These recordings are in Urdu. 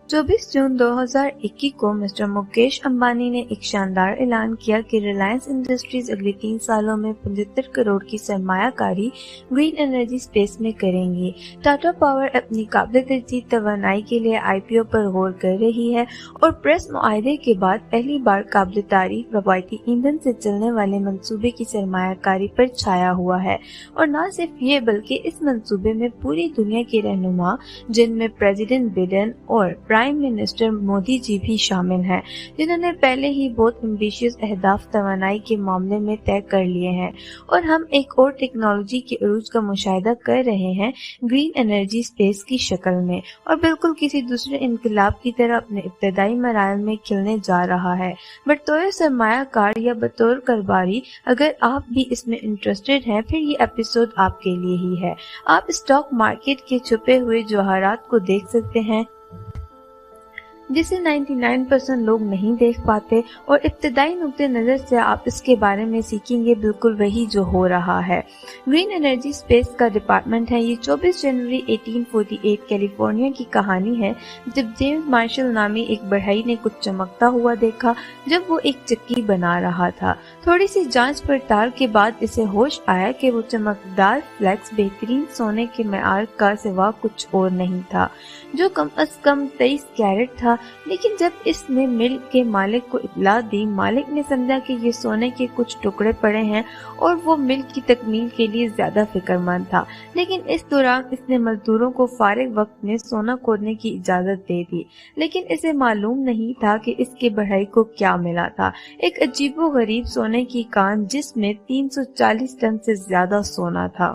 24 جون 2021 کو مسٹر مکیش امبانی نے ایک شاندار اعلان کیا کہ ریلائنس انڈسٹریز اگلے 3 سالوں میں 75 کروڑ کی سرمایہ کاری گرین انرجی سپیس میں کریں گی۔ ٹاٹا پاور اپنی قابل تجدید توانائی کے لیے IPO پر غور کر رہی ہے اور پریس معاہدے کے بعد پہلی بار قابل تعریف روایتی ایندھن سے چلنے والے منصوبے کی سرمایہ کاری پر چھایا ہوا ہے۔ اور نہ صرف یہ بلکہ اس منصوبے میں پوری دنیا کے رہنما جن میں پریزیڈنٹ بائیڈن اور پرائم منسٹر مودی جی بھی شامل ہیں، جنہوں نے پہلے ہی بہت ایمبیشیس اہداف توانائی کے معاملے میں طے کر لیے ہیں، اور ہم ایک اور ٹیکنالوجی کے عروج کا مشاہدہ کر رہے ہیں گرین انرجی سپیس کی شکل میں، اور بالکل کسی دوسرے انقلاب کی طرح اپنے ابتدائی مراحل میں کھلنے جا رہا ہے۔ بطور سرمایہ کار یا بطور کاروباری اگر آپ بھی اس میں انٹرسٹڈ ہیں، پھر یہ ایپیسوڈ آپ کے لیے ہی ہے۔ آپ اسٹاک مارکیٹ کے چھپے ہوئے جوہرات کو دیکھ سکتے ہیں جسے 99% لوگ نہیں دیکھ پاتے، اور ابتدائی نقطہ نظر سے آپ اس کے بارے میں سیکھیں گے بالکل وہی جو ہو رہا ہے۔ گرین انرجی سپیس کا ڈپارٹمنٹ ہے۔ یہ 24 جنوری 1848 کیلیفورنیا کی کہانی ہے، جب جیمز مارشل نامی ایک بڑھئی نے کچھ چمکتا ہوا دیکھا جب وہ ایک چکی بنا رہا تھا۔ تھوڑی سی جانچ پڑتال کے بعد اسے ہوش آیا کہ وہ چمکدار فلیکس بہترین سونے کے معیار کا سوا کچھ اور نہیں تھا، جو کم از کم 23 کیرٹ تھا۔ لیکن جب اس نے مل کے مالک کو اطلاع دی، مالک نے سمجھا کہ یہ سونے کے کچھ ٹکڑے پڑے ہیں اور وہ مل کی تکمیل کے لیے زیادہ فکر مند تھا۔ لیکن اس دوران اس نے مزدوروں کو فارغ وقت میں سونا کھودنے کی اجازت دے دی، لیکن اسے معلوم نہیں تھا کہ اس کے بڑھئی کو کیا ملا تھا، ایک عجیب و غریب سونے کی کان جس میں 340 ٹن سے زیادہ سونا تھا۔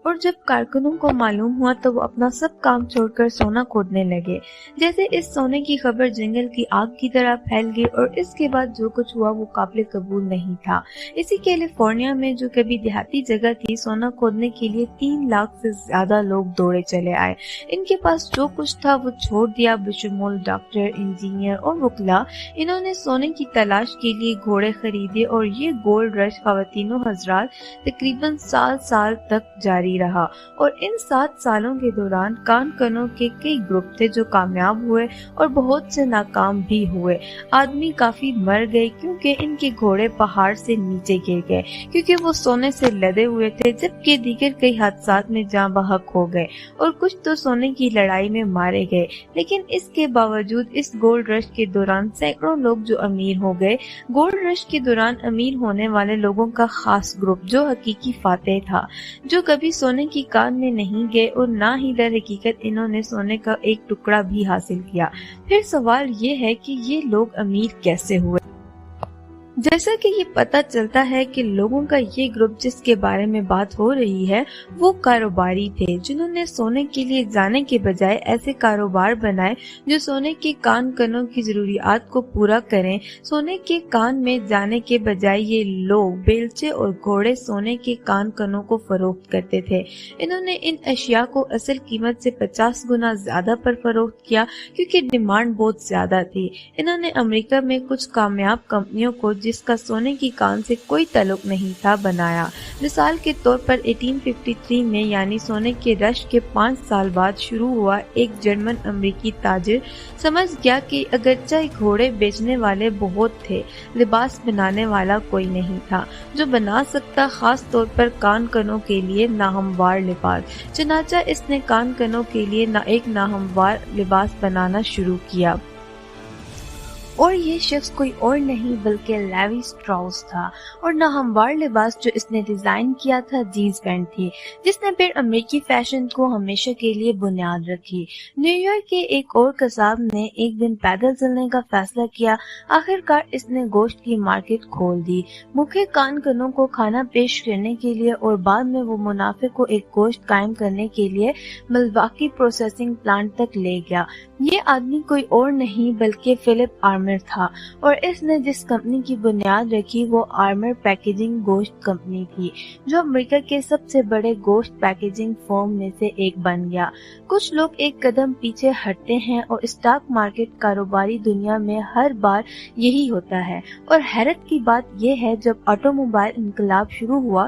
اور جب کارکنوں کو معلوم ہوا تو وہ اپنا سب کام چھوڑ کر سونا کھودنے لگے۔ جیسے اس سونے کی خبر جنگل کی آگ کی طرح پھیل گئی، اور اس کے بعد جو کچھ ہوا وہ قابل قبول نہیں تھا۔ اسی کیلیفورنیا میں جو کبھی دیہاتی جگہ تھی، سونا کھودنے کے لیے 3 لاکھ سے زیادہ لوگ دوڑے چلے آئے۔ ان کے پاس جو کچھ تھا وہ چھوڑ دیا، بشمول ڈاکٹر، انجینئر اور وکلاء۔ انہوں نے سونے کی تلاش کے لیے گھوڑے خریدے، اور یہ گولڈ رش خواتین و حضرات تقریباً سال تک جاری رہا۔ اور ان 7 سالوں کے دوران کان کنوں کے کئی گروپ تھے جو کامیاب ہوئے اور بہت سے ناکام بھی ہوئے۔ آدمی کافی مر گئے کیونکہ ان کے گھوڑے پہاڑ سے نیچے گر گئے کیونکہ وہ سونے سے لدے ہوئے تھے، جبکہ دیگر کئی حادثات میں جاں بحق ہو گئے، اور کچھ تو سونے کی لڑائی میں مارے گئے۔ لیکن اس کے باوجود اس گولڈ رش کے دوران سینکڑوں لوگ جو امیر ہو گئے۔ گولڈ رش کے دوران امیر ہونے والے لوگوں کا خاص گروپ جو حقیقی فاتح تھا، جو کبھی سونے کی کان میں نہیں گئے اور نہ ہی در حقیقت انہوں نے سونے کا ایک ٹکڑا بھی حاصل کیا۔ پھر سوال یہ ہے کہ یہ لوگ امیر کیسے ہوئے؟ جیسا کہ یہ پتہ چلتا ہے کہ لوگوں کا یہ گروپ جس کے بارے میں بات ہو رہی ہے وہ کاروباری تھے، جنہوں نے سونے کے لیے جانے کے بجائے ایسے کاروبار بنائے جو سونے کے کان کنوں کی ضروریات کو پورا کریں۔ سونے کے کان میں جانے کے بجائے یہ لوگ بیلچے اور گھوڑے سونے کے کان کنوں کو فروخت کرتے تھے۔ انہوں نے ان اشیاء کو اصل قیمت سے 50 گنا زیادہ پر فروخت کیا کیونکہ ڈیمانڈ بہت زیادہ تھی۔ انہوں نے امریکہ میں کچھ کامیاب کمپنیوں کو جس کا سونے کی کان سے کوئی تعلق نہیں تھا بنایا۔ مثال کے طور پر 1853 میں یعنی سونے کے رش کے 5 سال بعد شروع ہوا ایک جرمن امریکی تاجر سمجھ گیا کہ اگرچہ گھوڑے بیچنے والے بہت تھے، لباس بنانے والا کوئی نہیں تھا جو بنا سکتا، خاص طور پر کان کنوں کے لیے ناہموار لباس۔ چنانچہ اس نے کان کنوں کے لیے ایک ناہموار لباس بنانا شروع کیا، اور یہ شخص کوئی اور نہیں بلکہ لیوی اسٹراؤس تھا۔ اور ناہموار لباس جو اس نے ڈیزائن کیا تھا جینز پینٹ تھی، جس نے پھر امریکی فیشن کو ہمیشہ کے لیے بنیاد رکھی۔ نیو یارک کے ایک اور قصاب نے ایک دن پیدل چلنے کا فیصلہ کیا۔ آخرکار اس نے گوشت کی مارکیٹ کھول دی، بھوکے کان کنوں کو کھانا پیش کرنے کے لیے، اور بعد میں وہ منافع کو ایک گوشت قائم کرنے کے لیے ملواکی پروسیسنگ پلانٹ تک لے گیا۔ یہ آدمی کوئی اور نہیں بلکہ فلپ آرمر تھا، اور اس نے جس کمپنی کی بنیاد رکھی وہ آرمر پیکیجنگ گوشت کمپنی تھی، جو امریکہ کے سب سے بڑے گوشت پیکیجنگ فرم میں سے ایک بن گیا۔ کچھ لوگ ایک قدم پیچھے ہٹتے ہیں، اور اسٹاک مارکیٹ کاروباری دنیا میں ہر بار یہی ہوتا ہے۔ اور حیرت کی بات یہ ہے جب آٹو موبائل انقلاب شروع ہوا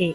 1,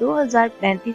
2035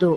2,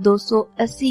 280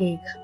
1,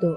2,